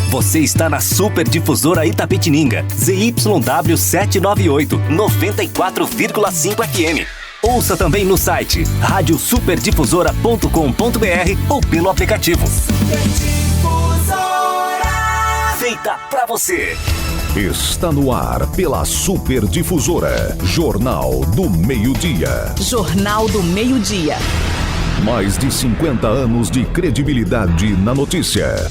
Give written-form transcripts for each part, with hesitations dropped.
Você está na Super Difusora Itapetininga, ZYW 798, 94,5 FM. Ouça também no site radiosuperdifusora.com.br ou pelo aplicativo. Feita pra você. Está no ar pela Super Difusora, Jornal do Meio-Dia. Jornal do Meio-Dia. Mais de 50 anos de credibilidade na notícia.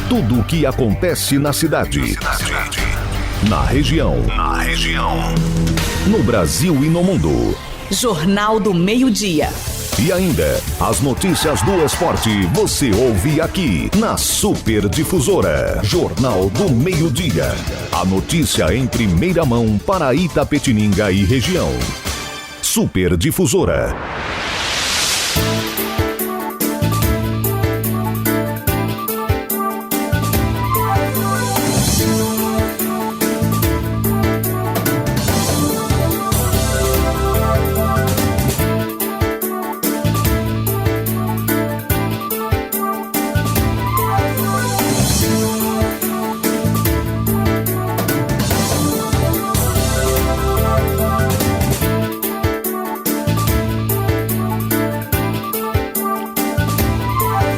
Tudo o que acontece na cidade. Na região. No Brasil e no mundo. Jornal do Meio-Dia. E ainda, as notícias do esporte você ouve aqui na Super Difusora. Jornal do Meio-Dia. A notícia em primeira mão para Itapetininga e região. Super Difusora.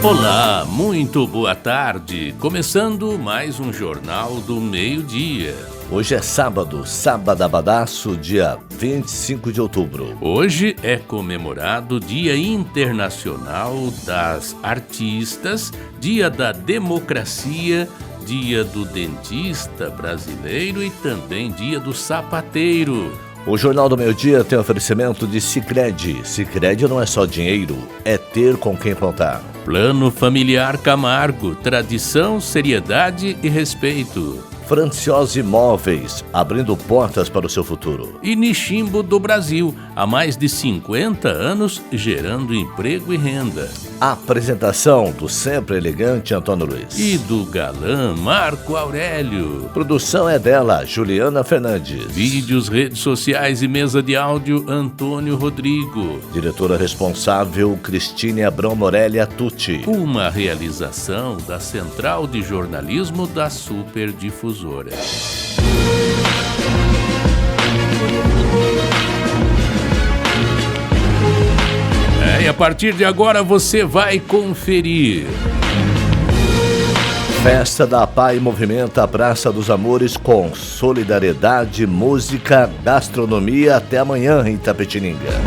Olá, muito boa tarde. Começando mais um Jornal do Meio-Dia. Hoje é sábado, sabadabadaço, dia 25 de outubro. Hoje é comemorado o Dia Internacional das Artistas, Dia da Democracia, Dia do Dentista Brasileiro e também Dia do Sapateiro. O Jornal do Meio-Dia tem oferecimento de Sicredi. Sicredi não é só dinheiro, é ter com quem contar. Plano Familiar Camargo, tradição, seriedade e respeito. Franciosa Imóveis, abrindo portas para o seu futuro. E Nishimbo do Brasil, há mais de 50 anos, gerando emprego e renda. Apresentação do sempre elegante Antônio Luiz. E do galã Marco Aurélio. Produção é dela, Juliana Fernandes. Vídeos, redes sociais e mesa de áudio, Antônio Rodrigo. Diretora responsável, Cristine Abrão Morelia Tucci. Uma realização da Central de Jornalismo da Super Difusora. E a partir de agora você vai conferir. Festa da Pai movimenta a Praça dos Amores com solidariedade, música, gastronomia até amanhã em Itapetininga.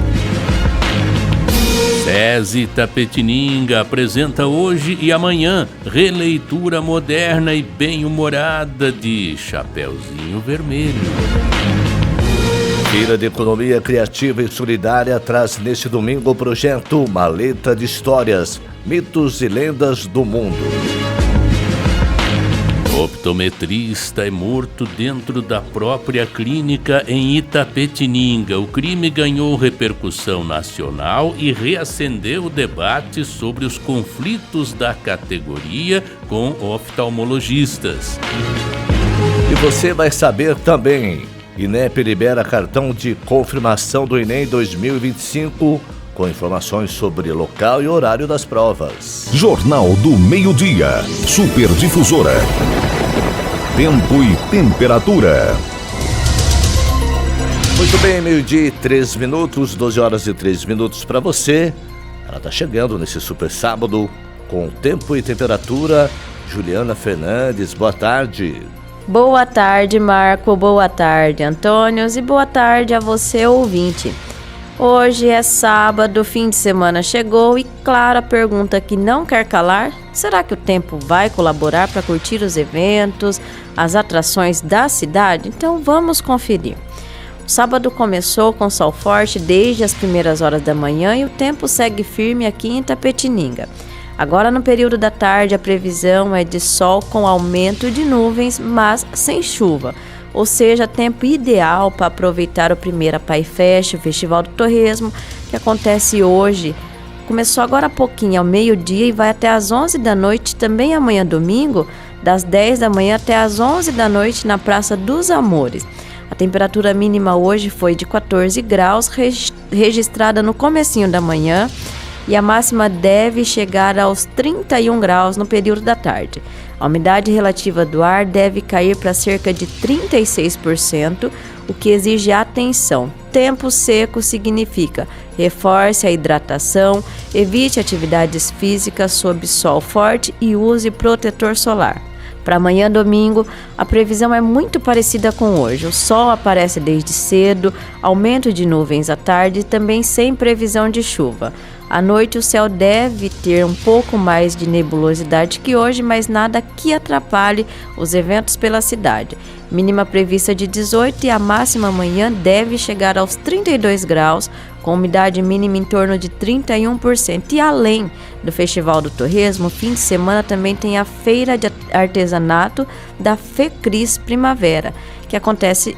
SESI Itapetininga apresenta hoje e amanhã releitura moderna e bem-humorada de Chapeuzinho Vermelho. Feira de Economia Criativa e Solidária traz neste domingo o projeto Maleta de Histórias, Mitos e Lendas do Mundo. Optometrista é morto dentro da própria clínica em Itapetininga. O crime ganhou repercussão nacional e reacendeu o debate sobre os conflitos da categoria com oftalmologistas. E você vai saber também, INEP libera cartão de confirmação do Enem 2025 com informações sobre local e horário das provas. Jornal do Meio-Dia. Super Difusora. Tempo e temperatura. Muito bem, meio-dia e 3 minutos, 12 horas e 3 minutos para você. Ela está chegando nesse super sábado com tempo e temperatura. Juliana Fernandes, boa tarde. Boa tarde, Marco. Boa tarde, Antônio. E boa tarde a você, ouvinte. Hoje é sábado, fim de semana chegou e, claro, a pergunta que não quer calar: será que o tempo vai colaborar para curtir os eventos, as atrações da cidade? Então vamos conferir. O sábado começou com sol forte desde as primeiras horas da manhã e o tempo segue firme aqui em Itapetininga. Agora, no período da tarde, a previsão é de sol com aumento de nuvens, mas sem chuva. Ou seja, tempo ideal para aproveitar o primeiro Pai Fest, o Festival do Torresmo, que acontece hoje. Começou agora há pouquinho, ao meio-dia, e vai até às 11 da noite, também amanhã domingo, das 10 da manhã até às 11 da noite, na Praça dos Amores. A temperatura mínima hoje foi de 14 graus, registrada no comecinho da manhã, e a máxima deve chegar aos 31 graus no período da tarde. A umidade relativa do ar deve cair para cerca de 36%, o que exige atenção. Tempo seco significa reforce a hidratação, evite atividades físicas sob sol forte e use protetor solar. Para amanhã, domingo, a previsão é muito parecida com hoje. O sol aparece desde cedo, aumento de nuvens à tarde e também sem previsão de chuva. À noite, o céu deve ter um pouco mais de nebulosidade que hoje, mas nada que atrapalhe os eventos pela cidade. Mínima prevista de 18 e a máxima amanhã deve chegar aos 32 graus, com umidade mínima em torno de 31%. E além do Festival do Torresmo, fim de semana também tem a Feira de Artesanato da Fecris Primavera, que acontece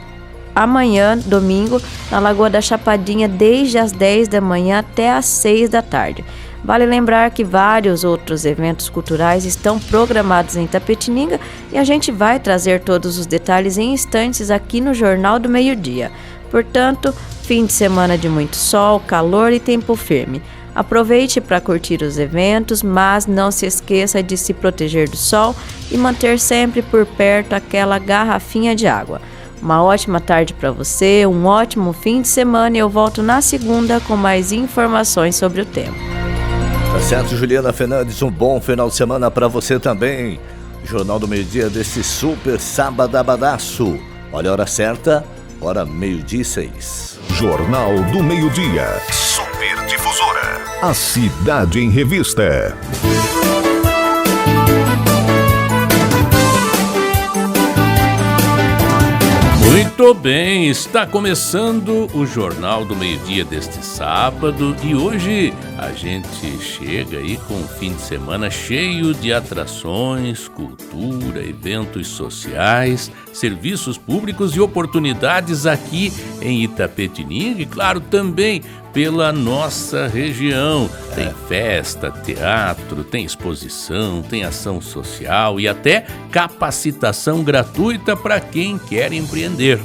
amanhã, domingo, na Lagoa da Chapadinha, desde as 10 da manhã até as 6 da tarde. Vale lembrar que vários outros eventos culturais estão programados em Itapetininga e a gente vai trazer todos os detalhes em instantes aqui no Jornal do Meio-Dia. Portanto, fim de semana de muito sol, calor e tempo firme. Aproveite para curtir os eventos, mas não se esqueça de se proteger do sol e manter sempre por perto aquela garrafinha de água. Uma ótima tarde para você, um ótimo fim de semana e eu volto na segunda com mais informações sobre o tempo. Tá certo, Juliana Fernandes, um bom final de semana para você também. Jornal do Meio-Dia desse super sabadabadaço. Olha a hora certa, hora 12:06. Jornal do Meio-Dia. Super Difusora. A Cidade em Revista. Muito bem, está começando o Jornal do Meio-Dia deste sábado e hoje a gente chega aí com um fim de semana cheio de atrações, cultura, eventos sociais, serviços públicos e oportunidades aqui em Itapetininga e, claro, também pela nossa região. Tem festa, teatro, tem exposição, tem ação social e até capacitação gratuita para quem quer empreender.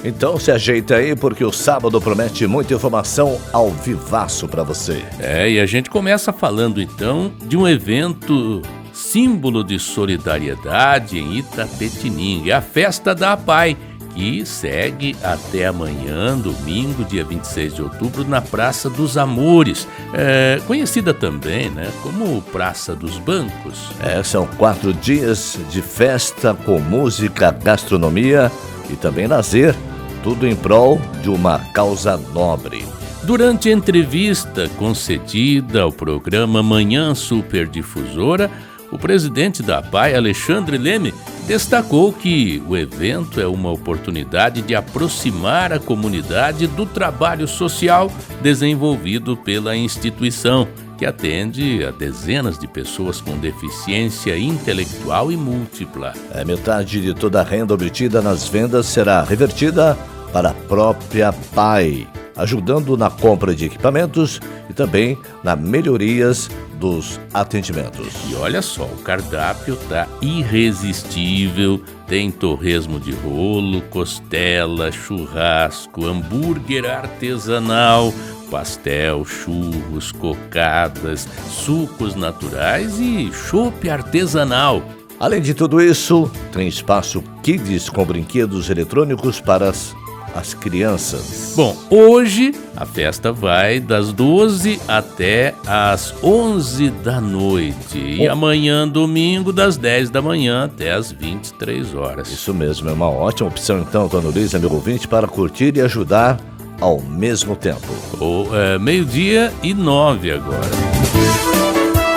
Então se ajeita aí porque o sábado promete muita informação ao vivaço para você. E a gente começa falando então de um evento símbolo de solidariedade em Itapetininga, a Festa da APAI, que segue até amanhã, domingo, dia 26 de outubro, na Praça dos Amores, conhecida também, né, como Praça dos Bancos. São 4 dias de festa com música, gastronomia e também lazer, tudo em prol de uma causa nobre. Durante a entrevista concedida ao programa Manhã Super Difusora, o presidente da APAI, Alexandre Leme, destacou que o evento é uma oportunidade de aproximar a comunidade do trabalho social desenvolvido pela instituição, que atende a dezenas de pessoas com deficiência intelectual e múltipla. Metade de toda a renda obtida nas vendas será revertida para a própria APAI, ajudando na compra de equipamentos e também na melhorias dos atendimentos. E olha só, o cardápio tá irresistível, tem torresmo de rolo, costela, churrasco, hambúrguer artesanal, pastel, churros, cocadas, sucos naturais e chopp artesanal. Além de tudo isso, tem espaço kids com brinquedos eletrônicos para as crianças. Bom, hoje a festa vai das 12 até as 11 da noite e amanhã, domingo, das 10 da manhã até as 23 horas. Isso mesmo, é uma ótima opção então, Dona Luiz, amigo ouvinte, para curtir e ajudar ao mesmo tempo. Meio-dia e 9 agora.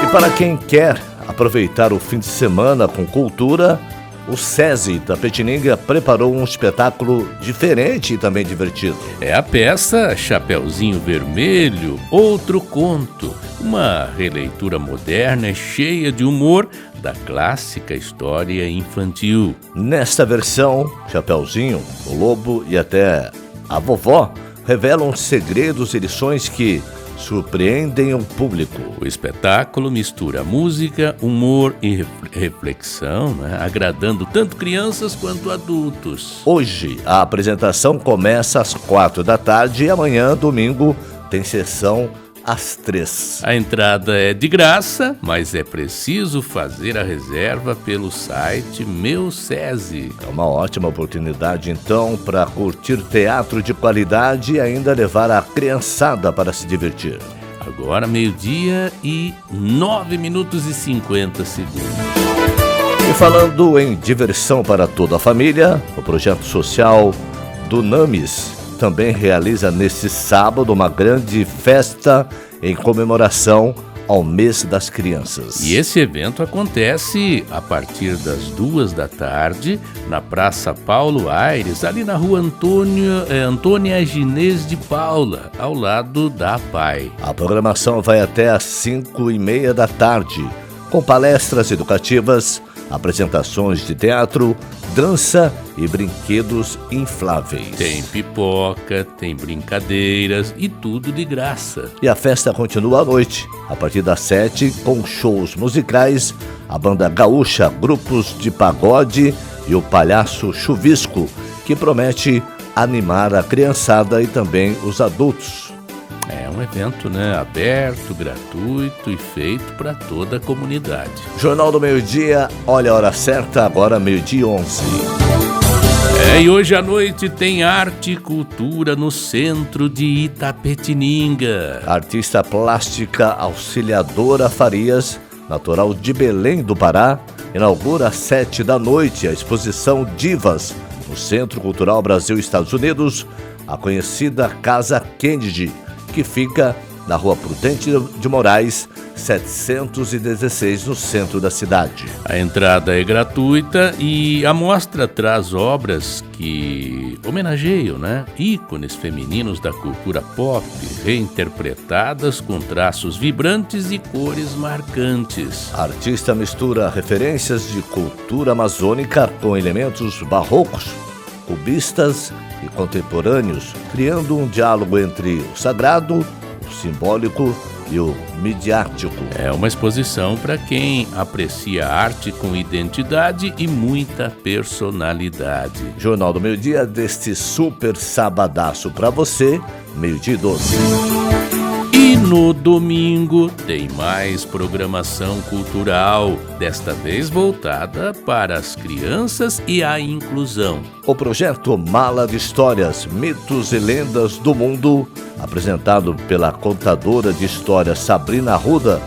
E para quem quer aproveitar o fim de semana com cultura, o SESI Itapetininga preparou um espetáculo diferente e também divertido. É a peça Chapeuzinho Vermelho, Outro Conto, uma releitura moderna e cheia de humor da clássica história infantil. Nesta versão, Chapeuzinho, o lobo e até a vovó revelam segredos e lições que surpreendem o público. O espetáculo mistura música, humor e reflexão, né? Agradando tanto crianças quanto adultos. Hoje, a apresentação começa às 4 da tarde e amanhã, domingo, tem sessão às 3. A entrada é de graça, mas é preciso fazer a reserva pelo site Meu SESI. É uma ótima oportunidade, então, para curtir teatro de qualidade e ainda levar a criançada para se divertir. Agora 12:09:50. E falando em diversão para toda a família, o projeto social do Names também realiza neste sábado uma grande festa em comemoração ao mês das crianças. E esse evento acontece a partir das 14h na Praça Paulo Aires, ali na rua Antônia Ginês de Paula, ao lado da APAI. A programação vai até às 5:30 com palestras educativas, apresentações de teatro, dança e brinquedos infláveis. Tem pipoca, tem brincadeiras e tudo de graça. E a festa continua à noite, a partir das 7, com shows musicais, a banda gaúcha, grupos de pagode e o palhaço Chuvisco, que promete animar a criançada e também os adultos. É um evento, aberto, gratuito e feito para toda a comunidade. Jornal do Meio-Dia, olha a hora certa, agora 12:11. E hoje à noite tem arte e cultura no centro de Itapetininga. A artista plástica Auxiliadora Farias, natural de Belém do Pará, inaugura às 19h a exposição Divas no Centro Cultural Brasil-Estados Unidos, a conhecida Casa Kennedy, que fica na Rua Prudente de Moraes, 716, no centro da cidade. A entrada é gratuita e a mostra traz obras que homenageiam, ícones femininos da cultura pop, reinterpretadas com traços vibrantes e cores marcantes. A artista mistura referências de cultura amazônica com elementos barrocos, cubistas e contemporâneos, criando um diálogo entre o sagrado, o simbólico e o midiático. É uma exposição para quem aprecia arte com identidade e muita personalidade. Jornal do Meio-Dia deste super sabadaço para você, 12:12. E no domingo tem mais programação cultural, desta vez voltada para as crianças e a inclusão. O projeto Mala de Histórias, Mitos e Lendas do Mundo, apresentado pela contadora de histórias Sabrina Arruda,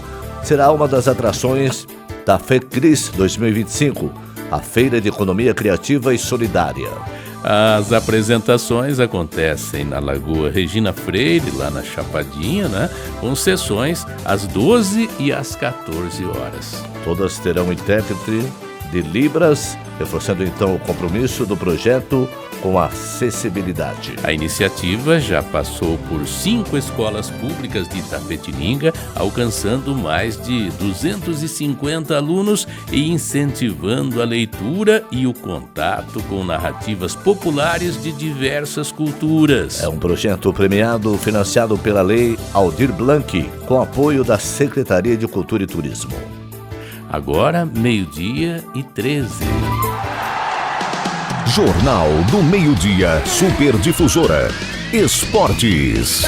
será uma das atrações da FECRIS 2025, a Feira de Economia Criativa e Solidária. As apresentações acontecem na Lagoa Regina Freire, lá na Chapadinha, com sessões às 12 e às 14 horas. Todas terão intérprete de Libras, reforçando então o compromisso do projeto com a acessibilidade. A iniciativa já passou por 5 escolas públicas de Itapetininga, alcançando mais de 250 alunos e incentivando a leitura e o contato com narrativas populares de diversas culturas. É um projeto premiado, financiado pela Lei Aldir Blanc, com apoio da Secretaria de Cultura e Turismo. Agora, 12:13. Jornal do Meio-Dia, Super Difusora. Esportes.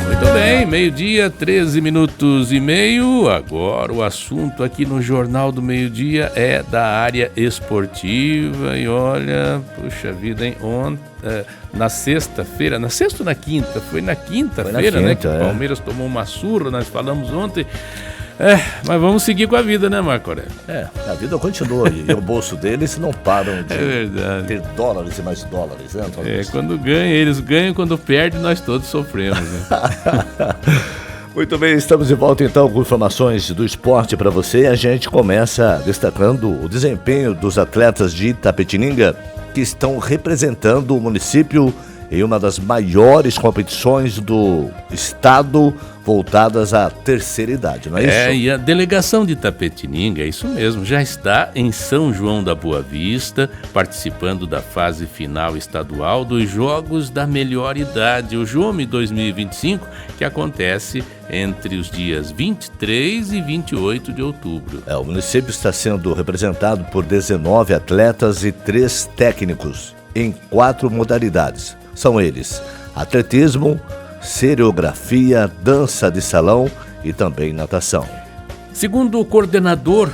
Muito bem, 12:13. Agora o assunto aqui no Jornal do Meio-Dia é da área esportiva. E olha, puxa vida, hein? Na sexta-feira, na sexta ou na quinta? Foi na quinta-feira, que o Palmeiras tomou uma surra, nós falamos ontem. Mas vamos seguir com a vida, Marco Aurélio? A vida continua e o bolso deles não param de ter dólares e mais dólares, né, Antônio? Quando ganha, eles ganham, quando perde, nós todos sofremos, Muito bem, estamos de volta então com informações do esporte para você. A gente começa destacando o desempenho dos atletas de Itapetininga que estão representando o município em uma das maiores competições do estado voltadas à terceira idade, não é isso? E a delegação de Itapetininga, é isso mesmo, já está em São João da Boa Vista, participando da fase final estadual dos Jogos da Melhor Idade, o JOME 2025, que acontece entre os dias 23 e 28 de outubro. O município está sendo representado por 19 atletas e 3 técnicos. em 4 modalidades. São eles: atletismo, coreografia, dança de salão e também natação. Segundo o coordenador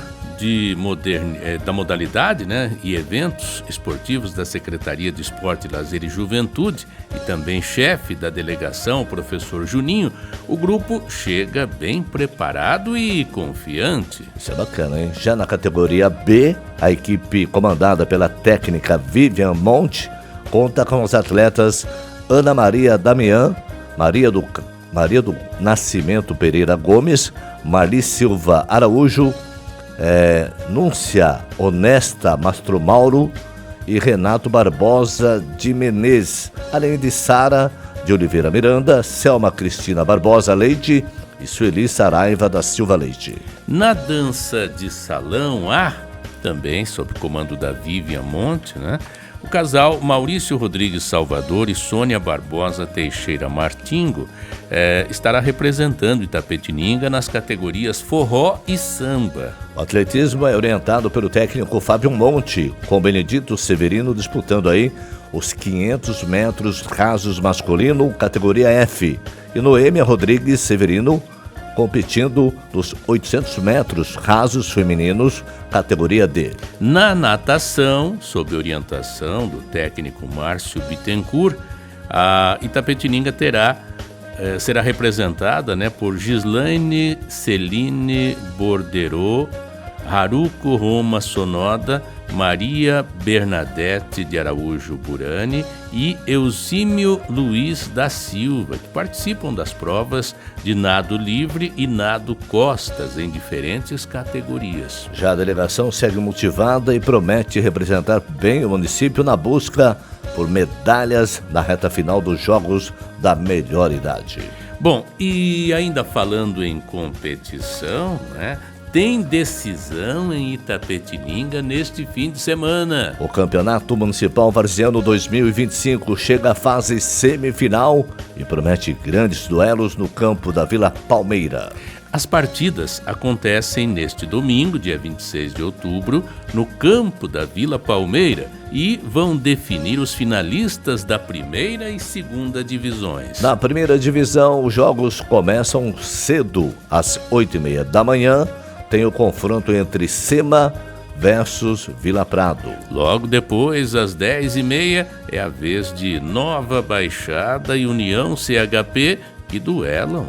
da modalidade, e eventos esportivos da Secretaria de Esporte, Lazer e Juventude e também chefe da delegação, o professor Juninho, o grupo chega bem preparado e confiante. Isso é bacana, hein? Já na categoria B, a equipe comandada pela técnica Vivian Monte conta com os atletas Ana Maria Damian, Maria do Nascimento Pereira Gomes, Marli Silva Araújo, Núncia Honesta Mastro Mauro e Renato Barbosa de Menezes, além de Sara de Oliveira Miranda, Selma Cristina Barbosa Leite e Sueli Saraiva da Silva Leite. Na dança de salão também sob comando da Vivian Monte, o casal Maurício Rodrigues Salvador e Sônia Barbosa Teixeira Martingo estará representando Itapetininga nas categorias forró e samba. O atletismo é orientado pelo técnico Fábio Monte, com Benedito Severino disputando aí os 500 metros rasos masculino, categoria F. E Noêmia Rodrigues Severino competindo nos 800 metros rasos femininos, categoria D. Na natação, sob orientação do técnico Márcio Bittencourt, a Itapetininga será representada por Gislaine Celine Borderot, Haruko Roma Sonoda, Maria Bernadette de Araújo Burani e Eusímio Luiz da Silva, que participam das provas de nado livre e nado costas em diferentes categorias. Já a delegação segue motivada e promete representar bem o município na busca por medalhas na reta final dos Jogos da Melhor Idade. Bom, e ainda falando em competição, tem decisão em Itapetininga neste fim de semana. O Campeonato Municipal Varziano 2025 chega à fase semifinal e promete grandes duelos no campo da Vila Palmeira. As partidas acontecem neste domingo, dia 26 de outubro, no campo da Vila Palmeira e vão definir os finalistas da primeira e segunda divisões. Na primeira divisão, os jogos começam cedo, às 8h30 da manhã. Tem o confronto entre Sema versus Vila Prado. Logo depois, às 10h30, é a vez de Nova Baixada e União CHP, que duelam,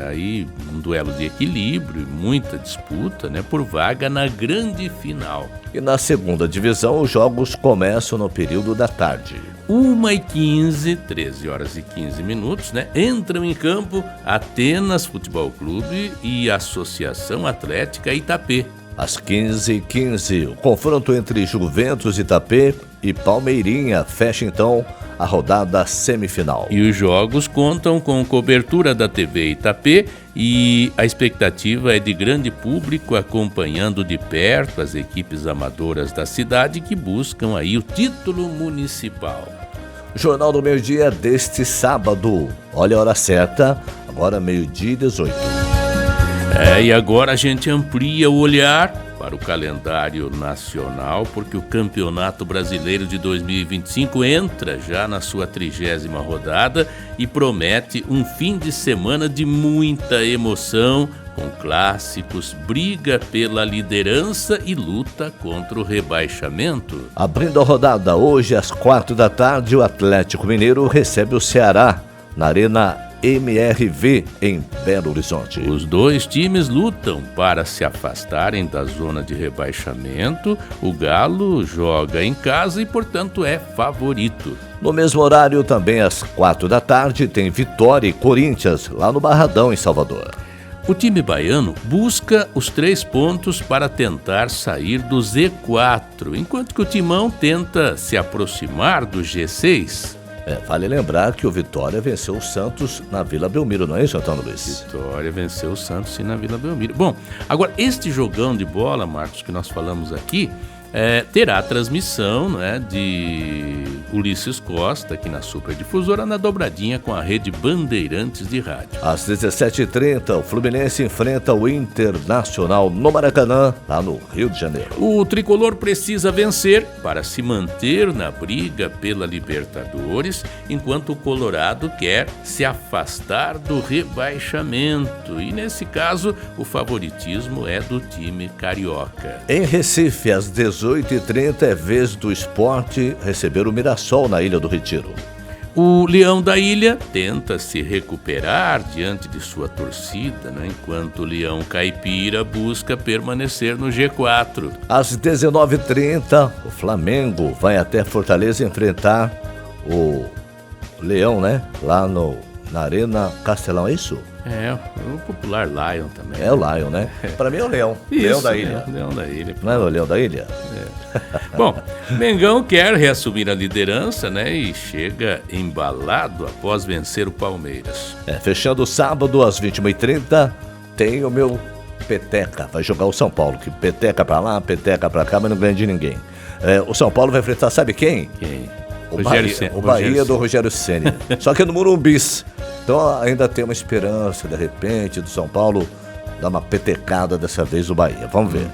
aí um duelo de equilíbrio e muita disputa, por vaga na grande final. E na segunda divisão, os jogos começam no período da tarde. 1h15, 13h15, entram em campo Atenas Futebol Clube e Associação Atlética Itapê. Às 15h15, o confronto entre Juventus Itapê e Palmeirinha fecha então a rodada semifinal. E os jogos contam com cobertura da TV Itapê e a expectativa é de grande público acompanhando de perto as equipes amadoras da cidade que buscam aí o título municipal. Jornal do Meio-Dia deste sábado. Olha a hora certa, agora 12h18. E agora a gente amplia o olhar para o calendário nacional, porque o Campeonato Brasileiro de 2025 entra já na sua 30ª rodada e promete um fim de semana de muita emoção, com clássicos, briga pela liderança e luta contra o rebaixamento. Abrindo a rodada hoje às 16h, o Atlético Mineiro recebe o Ceará na Arena MRV em Belo Horizonte. Os dois times lutam para se afastarem da zona de rebaixamento. O Galo joga em casa e, portanto, é favorito. No mesmo horário, também às 16h, tem Vitória e Corinthians lá no Barradão, em Salvador. O time baiano busca os 3 pontos para tentar sair do Z4, enquanto que o Timão tenta se aproximar do G6. Vale lembrar que o Vitória venceu o Santos na Vila Belmiro, não é isso, Antônio Luiz? Vitória venceu o Santos sim na Vila Belmiro. Bom, agora este jogão de bola, Marcos, que nós falamos aqui, terá transmissão, né, de Ulisses Costa aqui na Superdifusora, na dobradinha com a rede Bandeirantes de rádio. Às 17h30, o Fluminense enfrenta o Internacional no Maracanã, lá no Rio de Janeiro. O tricolor precisa vencer para se manter na briga pela Libertadores, enquanto o Colorado quer se afastar do rebaixamento. E nesse caso, o favoritismo é do time carioca. Em Recife, às 18h30, é vez do Sport receber o Mirassol na Ilha do Retiro. O Leão da Ilha tenta se recuperar diante de sua torcida, né? Enquanto o Leão Caipira busca permanecer no G4. Às 19h30, o Flamengo vai até Fortaleza enfrentar o Leão, né? Lá na Arena Castelão, é isso? É, o popular Lion também. É o Lion, né? Pra mim é o Leão. Isso, Leão da Ilha. Leão da Ilha. Não é o Leão da Ilha? Bom, Mengão quer reassumir a liderança, né? E chega embalado após vencer o Palmeiras. Fechando o sábado às 21h30, tem o meu Peteca. Vai jogar o São Paulo, que peteca pra lá, peteca pra cá, mas não ganha de ninguém. O São Paulo vai enfrentar, sabe quem? Quem? O Bahia do Rogério Ceni. Só que no Morumbis. Então ainda tem uma esperança, de repente, do São Paulo dar uma petecada dessa vez no Bahia. Vamos ver.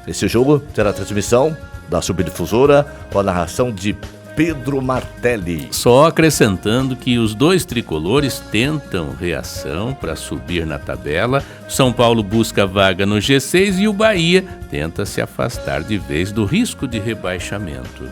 Esse jogo terá transmissão da Superdifusora com a narração de Pedro Martelli. Só acrescentando que os dois tricolores tentam reação para subir na tabela. São Paulo busca vaga no G6 e o Bahia tenta se afastar de vez do risco de rebaixamento.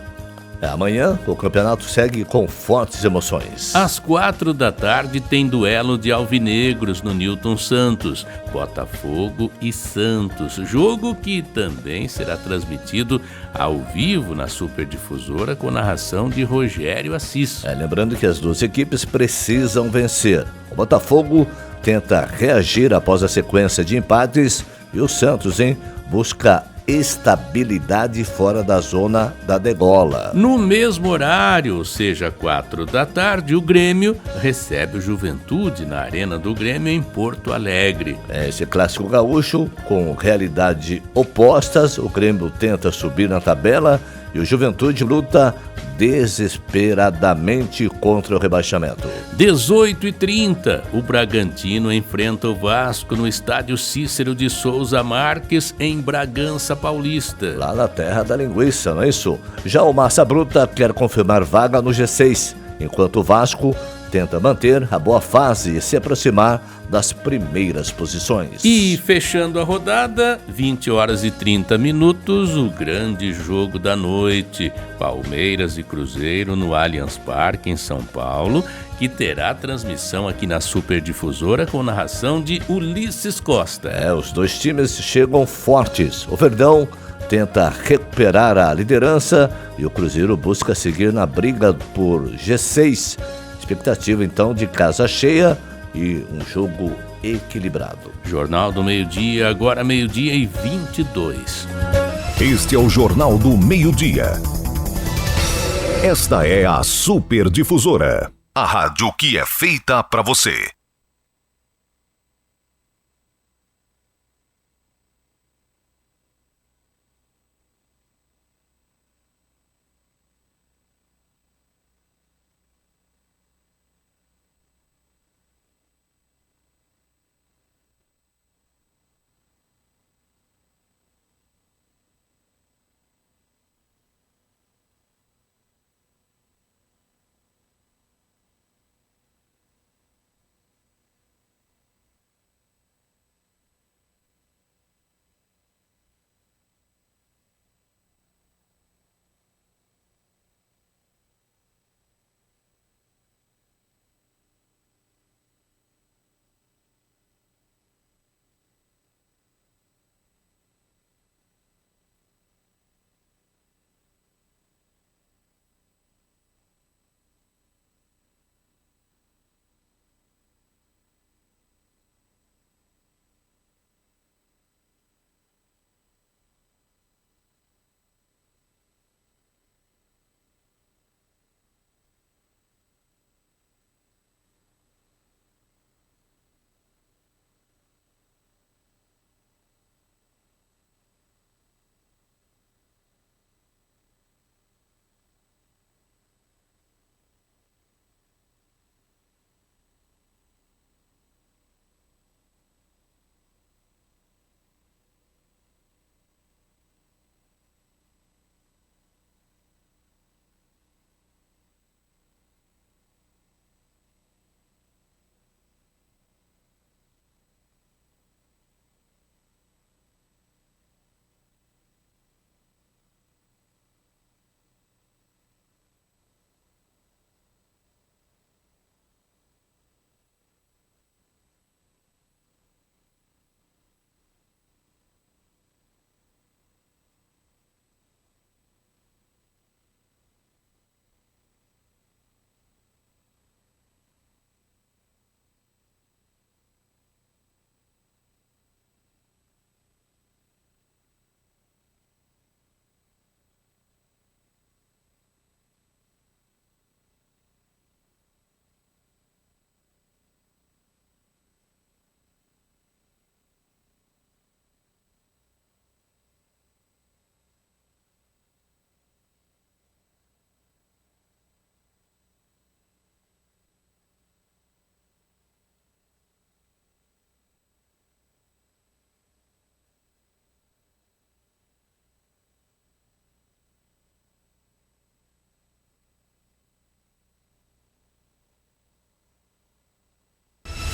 Amanhã o campeonato segue com fortes emoções. Às 16h tem duelo de alvinegros no Newton Santos, Botafogo e Santos. Jogo que também será transmitido ao vivo na Superdifusora com narração de Rogério Assis. Lembrando que as duas equipes precisam vencer. O Botafogo tenta reagir após a sequência de empates e o Santos, busca estabilidade fora da zona da degola. No mesmo horário, ou seja, 16h, o Grêmio recebe o Juventude na Arena do Grêmio em Porto Alegre. Esse clássico gaúcho, com realidade opostas, o Grêmio tenta subir na tabela e o Juventude luta desesperadamente contra o rebaixamento. 18h30, o Bragantino enfrenta o Vasco no estádio Cícero de Souza Marques, em Bragança Paulista. Lá na terra da linguiça, não é isso? Já o Massa Bruta quer confirmar vaga no G6, enquanto o Vasco tenta manter a boa fase e se aproximar das primeiras posições. E fechando a rodada, 20h30, o grande jogo da noite, Palmeiras e Cruzeiro no Allianz Parque em São Paulo, que terá transmissão aqui na Superdifusora com narração de Ulisses Costa. Os dois times chegam fortes. O Verdão tenta recuperar a liderança e o Cruzeiro busca seguir na briga por G6. Expectativa então de casa cheia e um jogo equilibrado. Jornal do Meio-Dia, agora 12h22. Este é o Jornal do Meio-Dia. Esta é a Superdifusora, a rádio que é feita para você.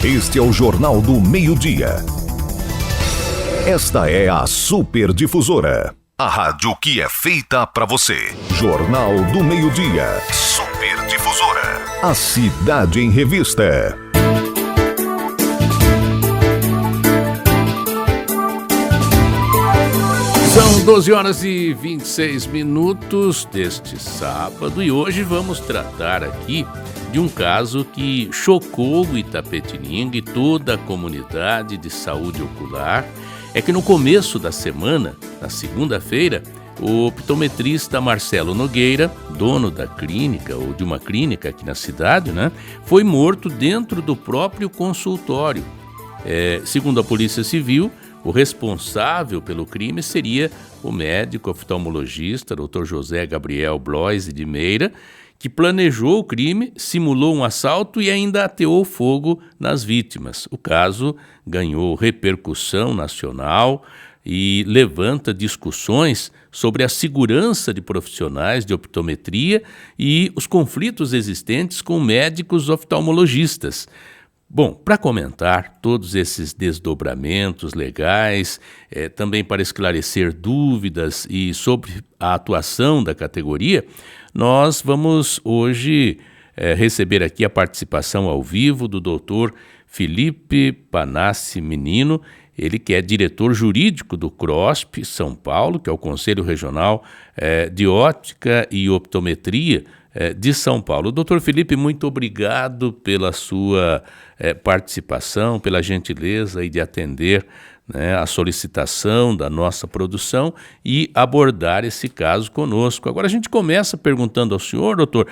Este é o Jornal do Meio-Dia. Esta é a Super Difusora. A rádio que é feita para você. Jornal do Meio-Dia. Super Difusora. A Cidade em Revista. São 12 horas e 26 minutos deste sábado e hoje vamos tratar aqui de um caso que chocou o Itapetininga e toda a comunidade de saúde ocular. É que no começo da semana, na segunda-feira, o optometrista Marcelo Nogueira, dono da clínica, ou de uma clínica aqui na cidade, né, foi morto dentro do próprio consultório. Segundo a Polícia Civil, o responsável pelo crime seria o médico oftalmologista Dr. José Gabriel Bloise de Meira, que planejou o crime, simulou um assalto e ainda ateou fogo nas vítimas. O caso ganhou repercussão nacional e levanta discussões sobre a segurança de profissionais de optometria e os conflitos existentes com médicos oftalmologistas. Bom, para comentar todos esses desdobramentos legais, também para esclarecer dúvidas e sobre a atuação da categoria, nós vamos hoje receber aqui a participação ao vivo do Dr. Felipe Panassi Menino, ele que é diretor jurídico do CROSP São Paulo, que é o Conselho Regional de Óptica e Optometria de São Paulo. Dr. Felipe, muito obrigado pela sua participação, pela gentileza aí de atender, né, a solicitação da nossa produção e abordar esse caso conosco. Agora a gente começa perguntando ao senhor, doutor,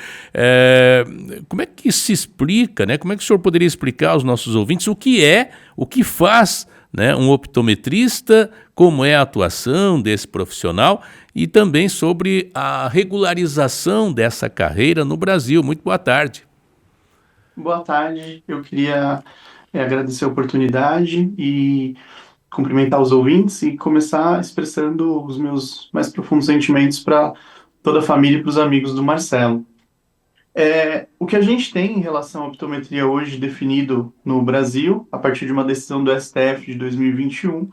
como é que se explica, né, como é que o senhor poderia explicar aos nossos ouvintes o que faz, né, um optometrista, como é a atuação desse profissional e também sobre a regularização dessa carreira no Brasil. Muito boa tarde. Boa tarde, eu queria agradecer a oportunidade e cumprimentar os ouvintes e começar expressando os meus mais profundos sentimentos para toda a família e para os amigos do Marcelo. O que a gente tem em relação à optometria hoje definido no Brasil, a partir de uma decisão do STF de 2021,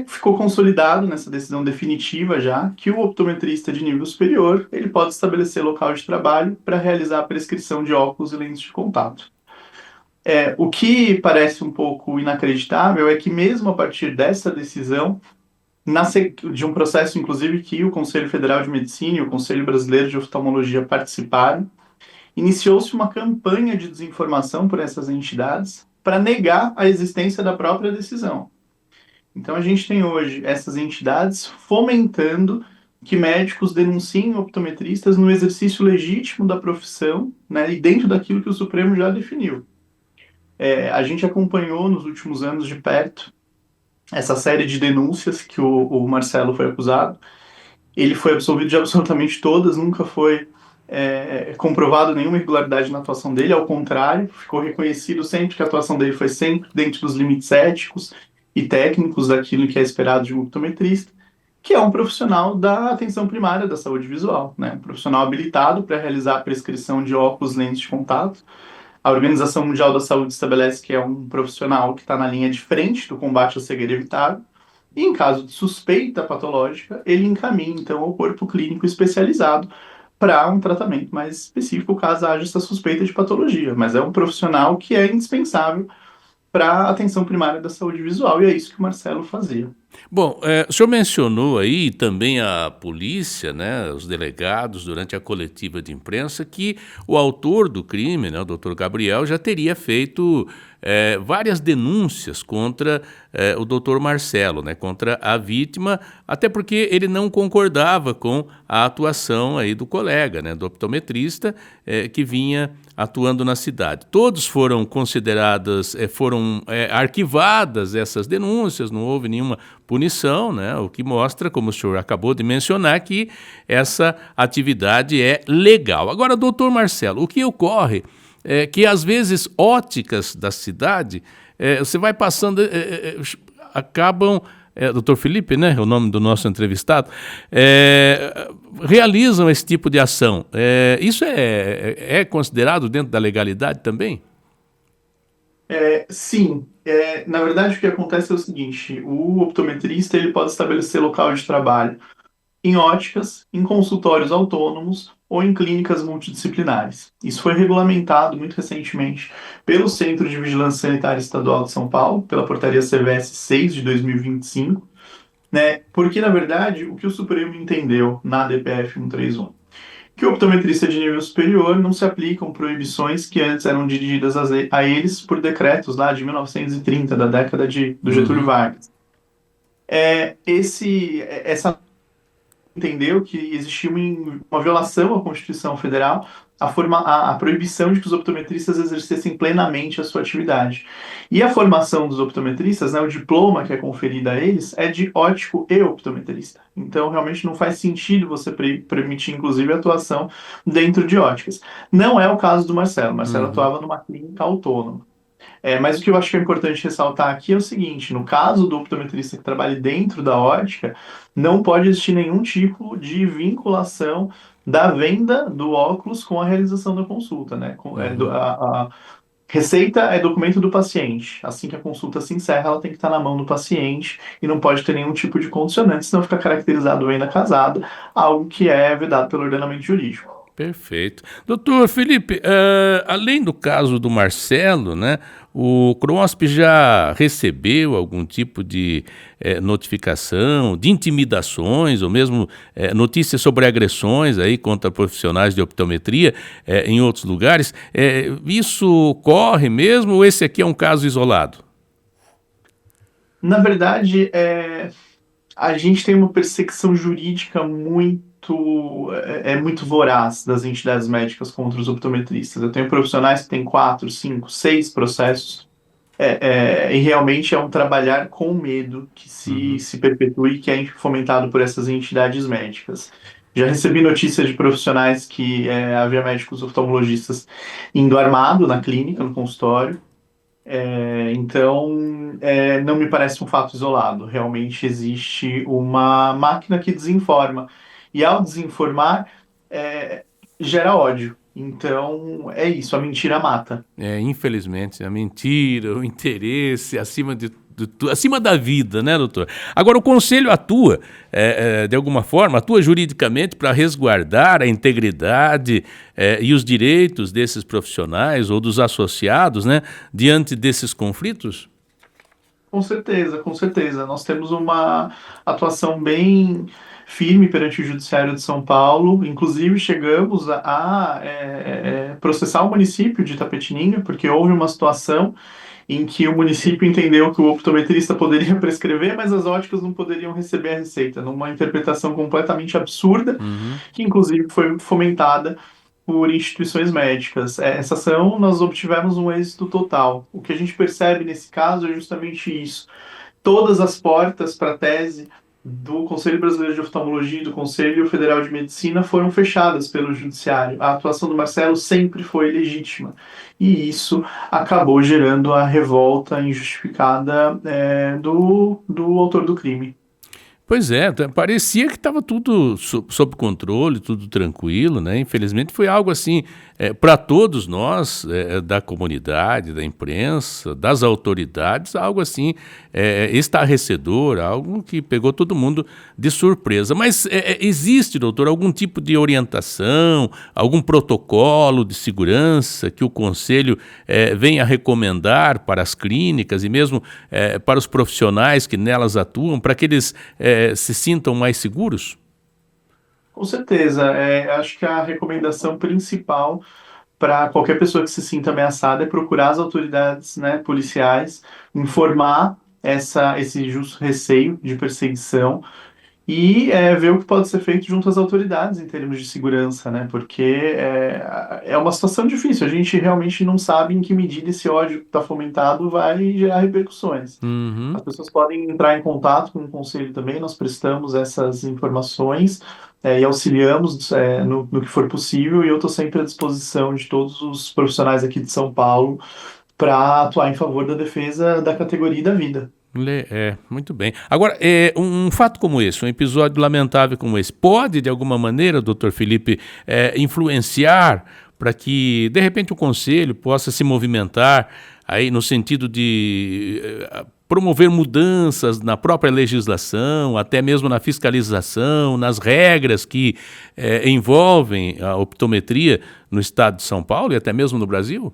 ficou consolidado nessa decisão definitiva já, que o optometrista de nível superior ele pode estabelecer local de trabalho para realizar a prescrição de óculos e lentes de contato. O que parece um pouco inacreditável é que mesmo a partir dessa decisão, de um processo inclusive que o Conselho Federal de Medicina e o Conselho Brasileiro de Oftalmologia participaram, iniciou-se uma campanha de desinformação por essas entidades para negar a existência da própria decisão. Então a gente tem hoje essas entidades fomentando que médicos denunciem optometristas no exercício legítimo da profissão, né, e dentro daquilo que o Supremo já definiu. A gente acompanhou nos últimos anos de perto essa série de denúncias que o Marcelo foi acusado. Ele foi absolvido de absolutamente todas, nunca foi comprovado nenhuma irregularidade na atuação dele, ao contrário, ficou reconhecido sempre que a atuação dele foi sempre dentro dos limites éticos e técnicos daquilo que é esperado de um optometrista, que é um profissional da atenção primária da saúde visual, né? Um profissional habilitado para realizar a prescrição de óculos, lentes de contato. A Organização Mundial da Saúde estabelece que é um profissional que está na linha de frente do combate à cegueira evitável e, em caso de suspeita patológica, ele encaminha, então, ao corpo clínico especializado para um tratamento mais específico, caso haja essa suspeita de patologia. Mas é um profissional que é indispensável para a atenção primária da saúde visual, e é isso que o Marcelo fazia. Bom, o senhor mencionou aí também a polícia, né, os delegados, durante a coletiva de imprensa, que o autor do crime, né, o Dr. Gabriel, já teria feito várias denúncias contra o Dr. Marcelo, né, contra a vítima, até porque ele não concordava com a atuação aí do colega, né, do optometrista, que vinha atuando na cidade. Todos foram consideradas, arquivadas essas denúncias, não houve nenhuma punição, né? O que mostra, como o senhor acabou de mencionar, que essa atividade é legal. Agora, doutor Marcelo, o que ocorre é que às vezes óticas da cidade, você vai passando, acabam, doutor Felipe, né, o nome do nosso entrevistado, realizam esse tipo de ação. Isso é considerado dentro da legalidade também? Sim, na verdade o que acontece é o seguinte, o optometrista ele pode estabelecer local de trabalho em óticas, em consultórios autônomos ou em clínicas multidisciplinares. Isso foi regulamentado muito recentemente pelo Centro de Vigilância Sanitária Estadual de São Paulo, pela Portaria CVS 6 de 2025, né? Porque, na verdade, o que o Supremo entendeu na DPF 131? Que o optometrista de nível superior não se aplicam proibições que antes eram dirigidas a eles por decretos lá de 1930, da década do Getúlio Uhum. Vargas. Essa entendeu que existia uma violação à Constituição Federal, a proibição de que os optometristas exercessem plenamente a sua atividade. E a formação dos optometristas, né, o diploma que é conferido a eles, é de ótico e optometrista. Então, realmente não faz sentido você permitir, inclusive, a atuação dentro de óticas. Não é o caso do Marcelo. O Marcelo Uhum. atuava numa clínica autônoma. Mas o que eu acho que é importante ressaltar aqui é o seguinte: no caso do optometrista que trabalhe dentro da ótica, não pode existir nenhum tipo de vinculação da venda do óculos com a realização da consulta, né? Uhum. A receita é documento do paciente. Assim que a consulta se encerra, ela tem que estar na mão do paciente e não pode ter nenhum tipo de condicionante, senão fica caracterizado venda casada, algo que é vedado pelo ordenamento jurídico. Perfeito. Doutor Felipe, além do caso do Marcelo, né, o CROSP já recebeu algum tipo de notificação, de intimidações, ou mesmo notícias sobre agressões aí contra profissionais de optometria em outros lugares? Isso ocorre mesmo ou esse aqui é um caso isolado? Na verdade, a gente tem uma perseguição jurídica muito voraz das entidades médicas contra os optometristas. Eu tenho profissionais que têm 4, 5, 6 processos, e realmente é um trabalhar com medo que Uhum. se perpetue, que é fomentado por essas entidades médicas. Já recebi notícias de profissionais que havia médicos oftalmologistas indo armado na clínica, no consultório. Então, não me parece um fato isolado. Realmente existe uma máquina que desinforma. E ao desinformar, é, gera ódio. Então, é isso, a mentira mata. Infelizmente, a mentira, o interesse acima da vida, né, doutor? Agora, o Conselho atua, de alguma forma, atua juridicamente para resguardar a integridade e os direitos desses profissionais ou dos associados, né, diante desses conflitos? Com certeza, com certeza. Nós temos uma atuação bem firme perante o Judiciário de São Paulo. Inclusive, chegamos a processar o município de Itapetininga, porque houve uma situação em que o município entendeu que o optometrista poderia prescrever, mas as óticas não poderiam receber a receita, numa interpretação completamente absurda, Uhum. que inclusive foi fomentada por instituições médicas. Essa ação nós obtivemos um êxito total. O que a gente percebe nesse caso é justamente isso. Todas as portas para a tese do Conselho Brasileiro de Oftalmologia e do Conselho Federal de Medicina foram fechadas pelo Judiciário. A atuação do Marcelo sempre foi legítima. E isso acabou gerando a revolta injustificada do autor do crime. Pois é, parecia que estava tudo sob controle, tudo tranquilo, né? Infelizmente foi algo assim, para todos nós, da comunidade, da imprensa, das autoridades, algo assim estarrecedor, algo que pegou todo mundo de surpresa. Mas existe, doutor, algum tipo de orientação, algum protocolo de segurança que o Conselho venha recomendar para as clínicas e mesmo para os profissionais que nelas atuam, para que eles se sintam mais seguros? Com certeza. Acho que a recomendação principal para qualquer pessoa que se sinta ameaçada é procurar as autoridades, né, policiais, informar esse justo receio de perseguição e ver o que pode ser feito junto às autoridades em termos de segurança, né? Porque é uma situação difícil. A gente realmente não sabe em que medida esse ódio que está fomentado vai gerar repercussões. Uhum. As pessoas podem entrar em contato com o conselho também, nós prestamos essas informações e auxiliamos no que for possível, e eu estou sempre à disposição de todos os profissionais aqui de São Paulo para atuar em favor da defesa da categoria e da vida. Muito bem. Agora, um fato como esse, um episódio lamentável como esse, pode, de alguma maneira, doutor Felipe, influenciar para que, de repente, o Conselho possa se movimentar aí no sentido de promover mudanças na própria legislação, até mesmo na fiscalização, nas regras que envolvem a optometria no estado de São Paulo e até mesmo no Brasil?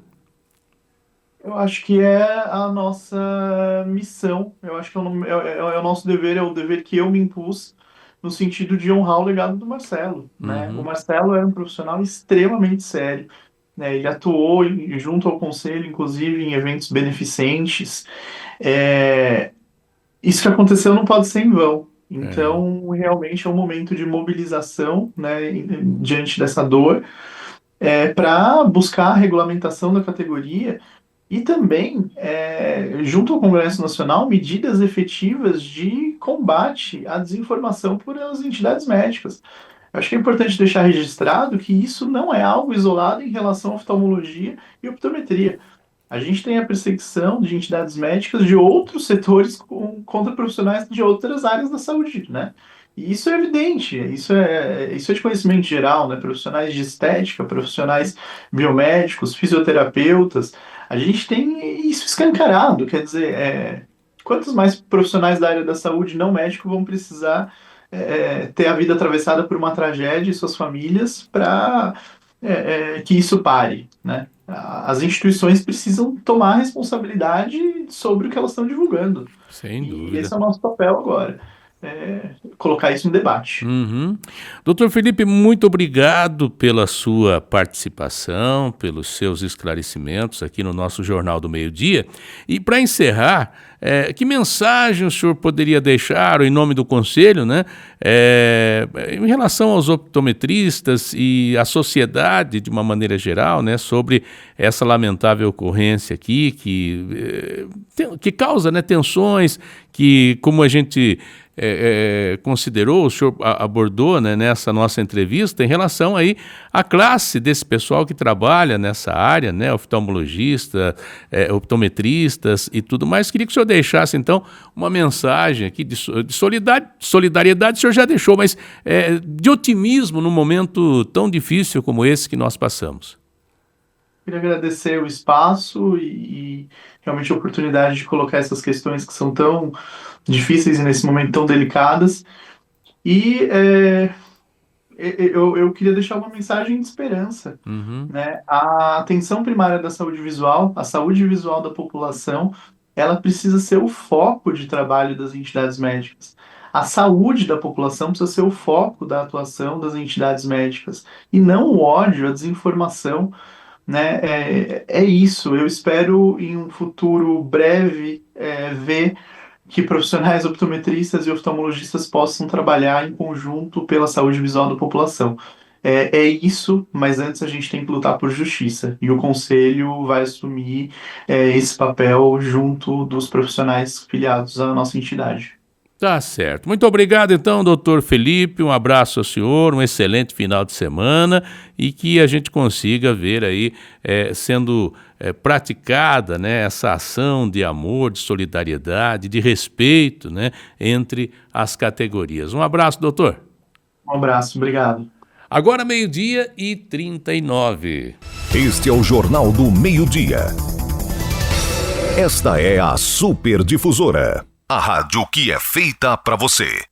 Eu acho que é a nossa missão, eu acho que é o nosso dever, é o dever que eu me impus no sentido de honrar o legado do Marcelo, né? O Uhum. Marcelo era um profissional extremamente sério, né? Ele atuou junto ao conselho, inclusive em eventos beneficentes. É, Isso que aconteceu não pode ser em vão. É. Então, realmente é um momento de mobilização, né, diante dessa dor, para buscar a regulamentação da categoria e também, junto ao Congresso Nacional, medidas efetivas de combate à desinformação por as entidades médicas. Eu acho que é importante deixar registrado que isso não é algo isolado em relação à oftalmologia e optometria. A gente tem a perseguição de entidades médicas de outros setores contra profissionais de outras áreas da saúde, né? E isso é evidente, isso é de conhecimento geral, né? Profissionais de estética, profissionais biomédicos, fisioterapeutas, a gente tem isso escancarado, quer dizer, quantos mais profissionais da área da saúde não médico vão precisar ter a vida atravessada por uma tragédia e suas famílias para que isso pare, né? As instituições precisam tomar responsabilidade sobre o que elas estão divulgando. Sem E dúvida. esse é o nosso papel agora, colocar isso em debate. Uhum. Doutor Felipe, muito obrigado pela sua participação, pelos seus esclarecimentos aqui no nosso Jornal do Meio-Dia. E para encerrar, que mensagem o senhor poderia deixar, ou em nome do Conselho, né, em relação aos optometristas e à sociedade de uma maneira geral, né, sobre essa lamentável ocorrência aqui, que causa, né, tensões, que, como a gente considerou, o senhor abordou, né, nessa nossa entrevista, em relação aí à classe desse pessoal que trabalha nessa área, né, oftalmologista, optometristas e tudo mais. Queria que o senhor deixasse, então, uma mensagem aqui de solidariedade, o senhor já deixou, mas de otimismo num momento tão difícil como esse que nós passamos. Queria agradecer o espaço e realmente a oportunidade de colocar essas questões que são tão difíceis e nesse momento tão delicadas. E eu queria deixar uma mensagem de esperança, Uhum. né? A atenção primária da saúde visual, a saúde visual da população, ela precisa ser o foco de trabalho das entidades médicas. A saúde da população precisa ser o foco da atuação das entidades médicas e não o ódio, a desinformação, né? É isso. Eu espero em um futuro breve ver que profissionais optometristas e oftalmologistas possam trabalhar em conjunto pela saúde visual da população. É isso, mas antes a gente tem que lutar por justiça. E o Conselho vai assumir esse papel junto dos profissionais filiados à nossa entidade. Tá certo. Muito obrigado, então, doutor Felipe. Um abraço ao senhor, um excelente final de semana e que a gente consiga ver aí sendo praticada, né, essa ação de amor, de solidariedade, de respeito, né, entre as categorias. Um abraço, doutor. Um abraço, obrigado. Agora 12:39. Este é o Jornal do Meio-Dia. Esta é a Super Difusora. A rádio que é feita para você.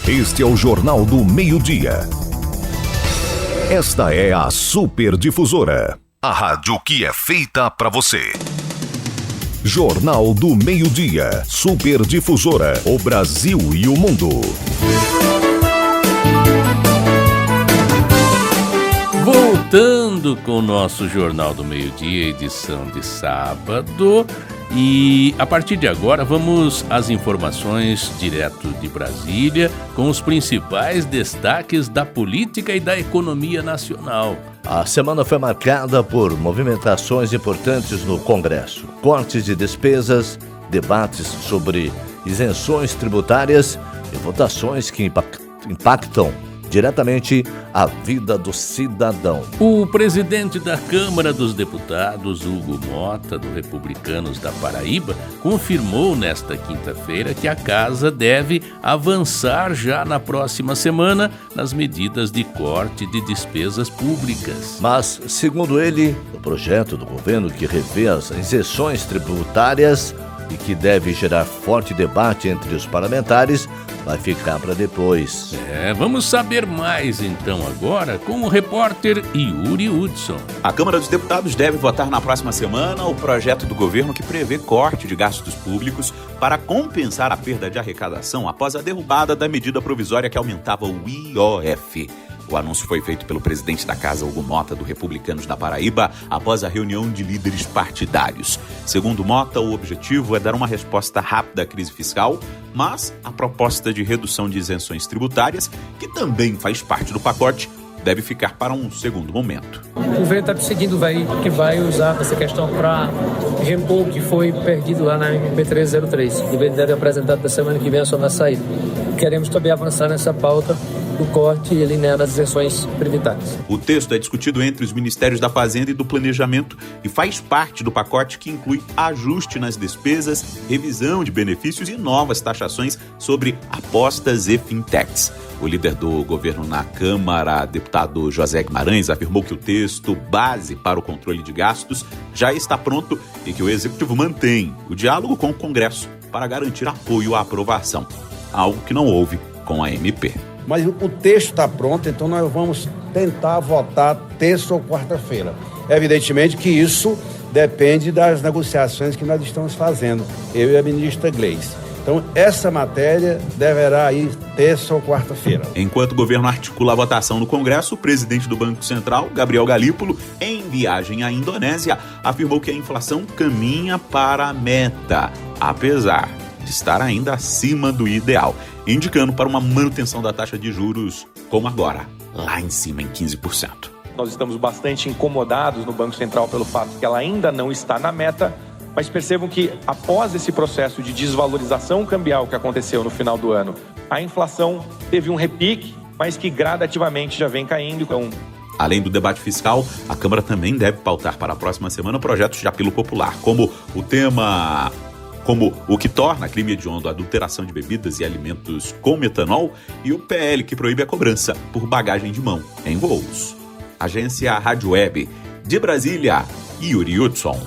Este é o Jornal do Meio-Dia. Esta é a Super Difusora, a rádio que é feita para você. Jornal do Meio-Dia, Super Difusora, o Brasil e o mundo. Voltando com o nosso Jornal do Meio-Dia, edição de sábado. E a partir de agora vamos às informações direto de Brasília com os principais destaques da política e da economia nacional. A semana foi marcada por movimentações importantes no Congresso, cortes de despesas, debates sobre isenções tributárias e votações que impactam diretamente a vida do cidadão. O presidente da Câmara dos Deputados, Hugo Mota, do Republicanos da Paraíba, confirmou nesta quinta-feira que a casa deve avançar já na próxima semana nas medidas de corte de despesas públicas. Mas, segundo ele, o projeto do governo que revê as isenções tributárias e que deve gerar forte debate entre os parlamentares vai ficar para depois. Vamos saber mais então agora com o repórter Yuri Hudson. A Câmara dos Deputados deve votar na próxima semana o projeto do governo que prevê corte de gastos públicos para compensar a perda de arrecadação após a derrubada da medida provisória que aumentava o IOF. O anúncio foi feito pelo presidente da Casa, Hugo Mota, do Republicanos da Paraíba, após a reunião de líderes partidários. Segundo Mota, o objetivo é dar uma resposta rápida à crise fiscal, mas a proposta de redução de isenções tributárias, que também faz parte do pacote, deve ficar para um segundo momento. O governo está perseguindo que vai usar essa questão para repor o que foi perdido lá na MP 303. O governo deve apresentar da semana que vem a sua saída. Queremos também avançar nessa pauta do corte e alinear as isenções tributárias. O texto é discutido entre os Ministérios da Fazenda e do Planejamento e faz parte do pacote que inclui ajuste nas despesas, revisão de benefícios e novas taxações sobre apostas e fintechs. O líder do governo na Câmara, deputado José Guimarães, afirmou que o texto base para o controle de gastos já está pronto e que o Executivo mantém o diálogo com o Congresso para garantir apoio à aprovação, algo que não houve com a MP. Mas o texto está pronto, então nós vamos tentar votar terça ou quarta-feira. Evidentemente que isso depende das negociações que nós estamos fazendo, eu e a ministra Gleice. Então, essa matéria deverá ir terça ou quarta-feira. Enquanto o governo articula a votação no Congresso, o presidente do Banco Central, Gabriel Galípolo, em viagem à Indonésia, afirmou que a inflação caminha para a meta, apesar de estar ainda acima do ideal, indicando para uma manutenção da taxa de juros como agora, lá em cima em 15%. Nós estamos bastante incomodados no Banco Central pelo fato que ela ainda não está na meta, mas percebam que após esse processo de desvalorização cambial que aconteceu no final do ano, a inflação teve um repique, mas que gradativamente já vem caindo. Então, além do debate fiscal, a Câmara também deve pautar para a próxima semana projetos de apelo popular, como o que torna crime hediondo a adulteração de bebidas e alimentos com metanol e o PL que proíbe a cobrança por bagagem de mão em voos. Agência Rádio Web de Brasília, Yuri Hudson.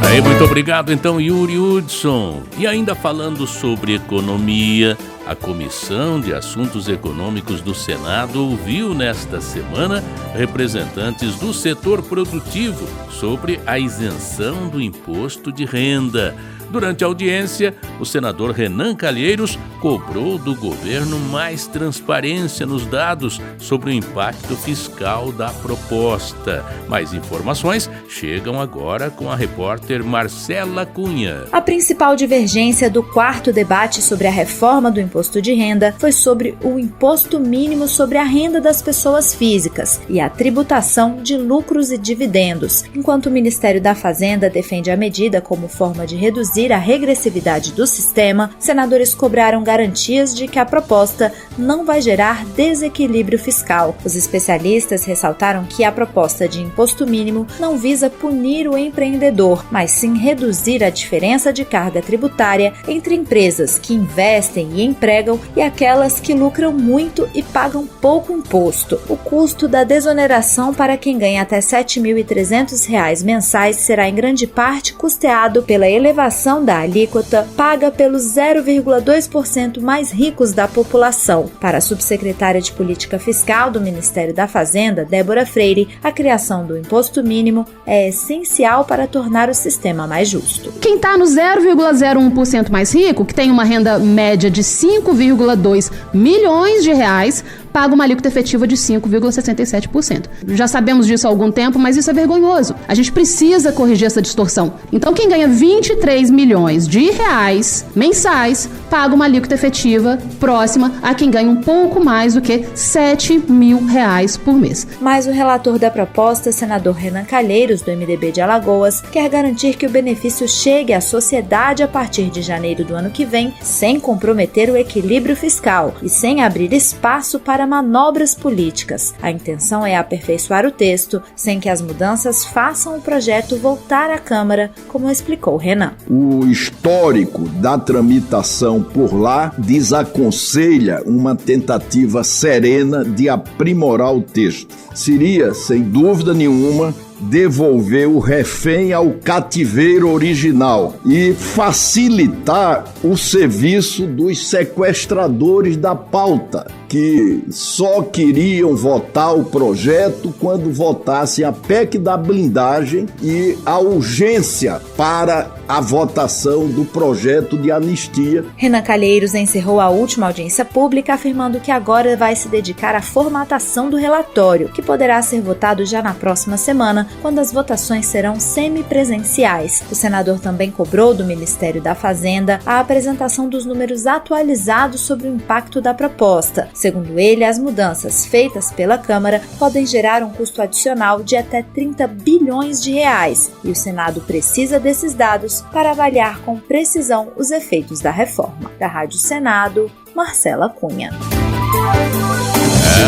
Aí, muito obrigado então, Yuri Hudson. E ainda falando sobre economia, a Comissão de Assuntos Econômicos do Senado ouviu nesta semana representantes do setor produtivo sobre a isenção do imposto de renda. Durante a audiência, o senador Renan Calheiros cobrou do governo mais transparência nos dados sobre o impacto fiscal da proposta. Mais informações chegam agora com a repórter Marcela Cunha. A principal divergência do quarto debate sobre a reforma do imposto de renda foi sobre o imposto mínimo sobre a renda das pessoas físicas e a tributação de lucros e dividendos. Enquanto o Ministério da Fazenda defende a medida como forma de reduzir a regressividade do sistema, senadores cobraram garantias de que a proposta não vai gerar desequilíbrio fiscal. Os especialistas ressaltaram que a proposta de imposto mínimo não visa punir o empreendedor, mas sim reduzir a diferença de carga tributária entre empresas que investem e empregam e aquelas que lucram muito e pagam pouco imposto. O custo da desoneração para quem ganha até R$ 7.300 mensais será em grande parte custeado pela elevação redução da alíquota paga pelos 0,2% mais ricos da população. Para a subsecretária de Política Fiscal do Ministério da Fazenda, Débora Freire, a criação do imposto mínimo é essencial para tornar o sistema mais justo. Quem está no 0,01% mais rico, que tem uma renda média de 5,2 milhões de reais, paga uma alíquota efetiva de 5,67%. Já sabemos disso há algum tempo, mas isso é vergonhoso. A gente precisa corrigir essa distorção. Então, quem ganha 23 milhões de reais mensais, paga uma alíquota efetiva próxima a quem ganha um pouco mais do que 7 mil reais por mês. Mas o relator da proposta, senador Renan Calheiros, do MDB de Alagoas, quer garantir que o benefício chegue à sociedade a partir de janeiro do ano que vem, sem comprometer o equilíbrio fiscal e sem abrir espaço para manobras políticas. A intenção é aperfeiçoar o texto, sem que as mudanças façam o projeto voltar à Câmara, como explicou Renan. O histórico da tramitação por lá desaconselha uma tentativa serena de aprimorar o texto. Seria, sem dúvida nenhuma, devolver o refém ao cativeiro original e facilitar o serviço dos sequestradores da pauta, que só queriam votar o projeto quando votasse a PEC da blindagem e a urgência para a votação do projeto de anistia. Renan Calheiros encerrou a última audiência pública afirmando que agora vai se dedicar à formatação do relatório, que poderá ser votado já na próxima semana, quando as votações serão semipresenciais. O senador também cobrou do Ministério da Fazenda a apresentação dos números atualizados sobre o impacto da proposta. Segundo ele, as mudanças feitas pela Câmara podem gerar um custo adicional de até 30 bilhões de reais, e o Senado precisa desses dados para avaliar com precisão os efeitos da reforma. Da Rádio Senado, Marcela Cunha.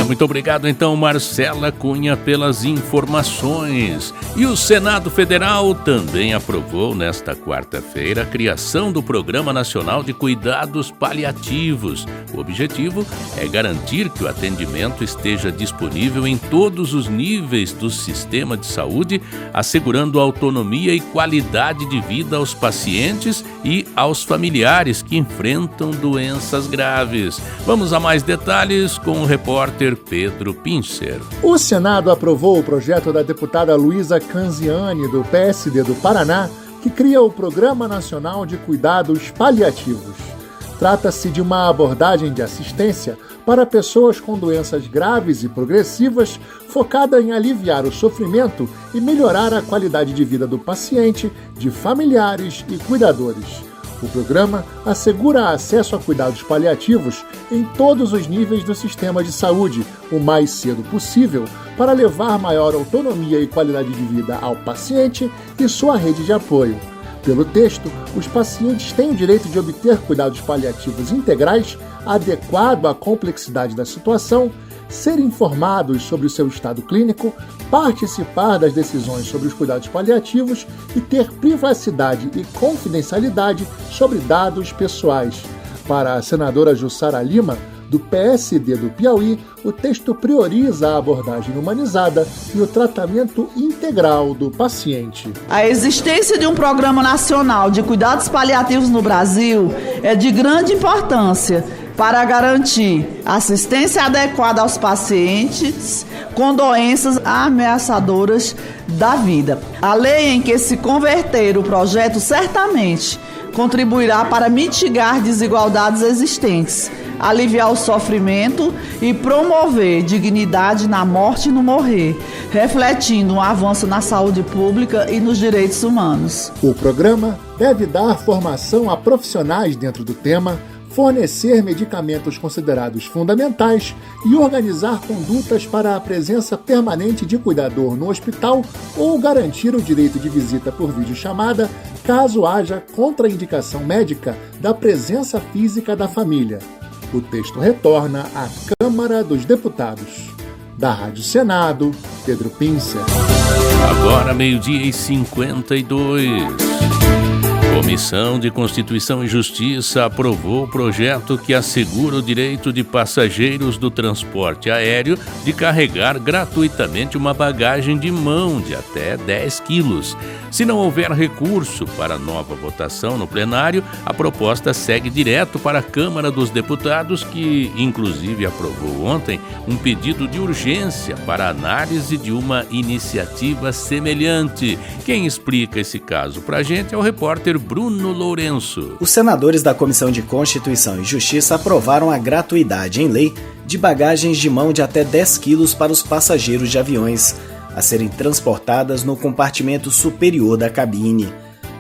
Muito obrigado, então, Marcela Cunha, pelas informações. E o Senado Federal também aprovou, nesta quarta-feira, a criação do Programa Nacional de Cuidados Paliativos. O objetivo é garantir que o atendimento esteja disponível em todos os níveis do sistema de saúde, assegurando autonomia e qualidade de vida aos pacientes e aos familiares que enfrentam doenças graves. Vamos a mais detalhes com o repórter Pedro Pincer. O Senado aprovou o projeto da deputada Luísa Canziani, do PSD do Paraná, que cria o Programa Nacional de Cuidados Paliativos. Trata-se de uma abordagem de assistência para pessoas com doenças graves e progressivas, focada em aliviar o sofrimento e melhorar a qualidade de vida do paciente, de familiares e cuidadores. O programa assegura acesso a cuidados paliativos em todos os níveis do sistema de saúde, o mais cedo possível, para levar maior autonomia e qualidade de vida ao paciente e sua rede de apoio. Pelo texto, os pacientes têm o direito de obter cuidados paliativos integrais, adequado à complexidade da situação, ser informados sobre o seu estado clínico, participar das decisões sobre os cuidados paliativos e ter privacidade e confidencialidade sobre dados pessoais. Para a senadora Jussara Lima, do PSD do Piauí, o texto prioriza a abordagem humanizada e o tratamento integral do paciente. A existência de um Programa Nacional de Cuidados Paliativos no Brasil é de grande importância para garantir assistência adequada aos pacientes com doenças ameaçadoras da vida. A lei em que se converter o projeto certamente contribuirá para mitigar desigualdades existentes, aliviar o sofrimento e promover dignidade na morte e no morrer, refletindo um avanço na saúde pública e nos direitos humanos. O programa deve dar formação a profissionais dentro do tema, fornecer medicamentos considerados fundamentais e organizar condutas para a presença permanente de cuidador no hospital ou garantir o direito de visita por videochamada caso haja contraindicação médica da presença física da família. O texto retorna à Câmara dos Deputados. Da Rádio Senado, Pedro Pincer. Agora 12:52. Comissão de Constituição e Justiça aprovou o projeto que assegura o direito de passageiros do transporte aéreo de carregar gratuitamente uma bagagem de mão de até 10 quilos. Se não houver recurso para nova votação no plenário, a proposta segue direto para a Câmara dos Deputados, que inclusive aprovou ontem um pedido de urgência para análise de uma iniciativa semelhante. Quem explica esse caso pra gente é o repórter Bruno Lourenço. Os senadores da Comissão de Constituição e Justiça aprovaram a gratuidade em lei de bagagens de mão de até 10 quilos para os passageiros de aviões a serem transportadas no compartimento superior da cabine.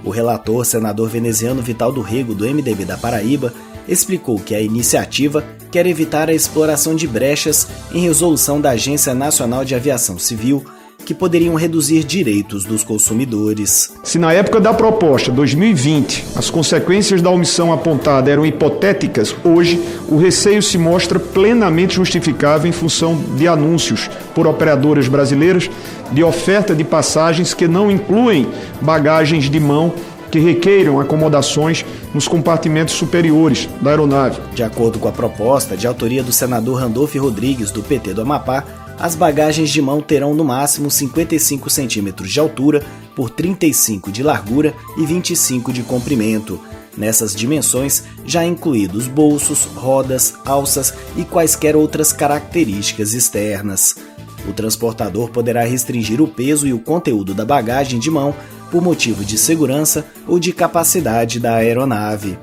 O relator, senador veneziano Vital do Rego, do MDB da Paraíba, explicou que a iniciativa quer evitar a exploração de brechas em resolução da Agência Nacional de Aviação Civil, que poderiam reduzir direitos dos consumidores. Se na época da proposta, 2020, as consequências da omissão apontada eram hipotéticas, hoje o receio se mostra plenamente justificável em função de anúncios por operadoras brasileiras de oferta de passagens que não incluem bagagens de mão que requeiram acomodações nos compartimentos superiores da aeronave. De acordo com a proposta, de autoria do senador Randolfo Rodrigues, do PT do Amapá, as bagagens de mão terão no máximo 55 centímetros de altura por 35 de largura e 25 de comprimento. Nessas dimensões, já incluídos bolsos, rodas, alças e quaisquer outras características externas. O transportador poderá restringir o peso e o conteúdo da bagagem de mão por motivo de segurança ou de capacidade da aeronave.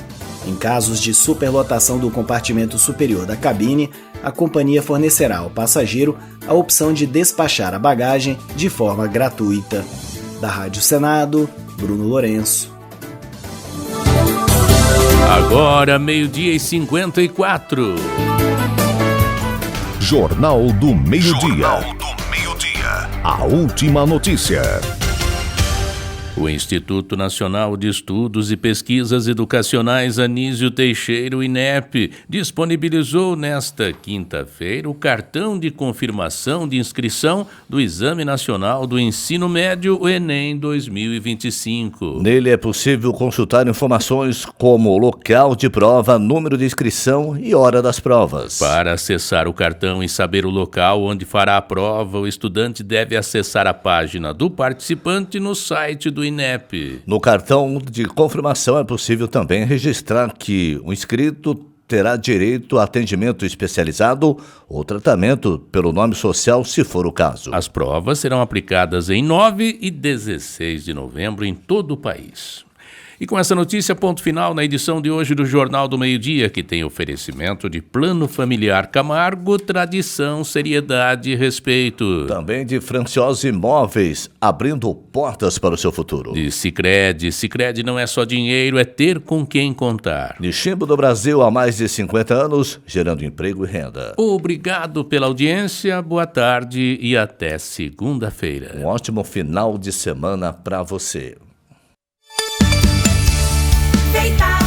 Em casos de superlotação do compartimento superior da cabine, a companhia fornecerá ao passageiro a opção de despachar a bagagem de forma gratuita. Da Rádio Senado, Bruno Lourenço. Agora, 12:54. Jornal do Meio-Dia. A última notícia. O Instituto Nacional de Estudos e Pesquisas Educacionais Anísio Teixeira, o INEP, disponibilizou nesta quinta-feira o cartão de confirmação de inscrição do Exame Nacional do Ensino Médio, o Enem 2025. Nele é possível consultar informações como local de prova, número de inscrição e hora das provas. Para acessar o cartão e saber o local onde fará a prova, o estudante deve acessar a página do participante no site do INEP. No cartão de confirmação é possível também registrar que o inscrito terá direito a atendimento especializado ou tratamento pelo nome social, se for o caso. As provas serão aplicadas em 9 e 16 de novembro em todo o país. E com essa notícia, ponto final na edição de hoje do Jornal do Meio-Dia, que tem oferecimento de Plano Familiar Camargo, tradição, seriedade e respeito. Também de Franciosa Imóveis, abrindo portas para o seu futuro. De Sicredi. Sicredi não é só dinheiro, é ter com quem contar. De Chimbo do Brasil há mais de 50 anos, gerando emprego e renda. Obrigado pela audiência, boa tarde e até segunda-feira. Um ótimo final de semana para você. Feita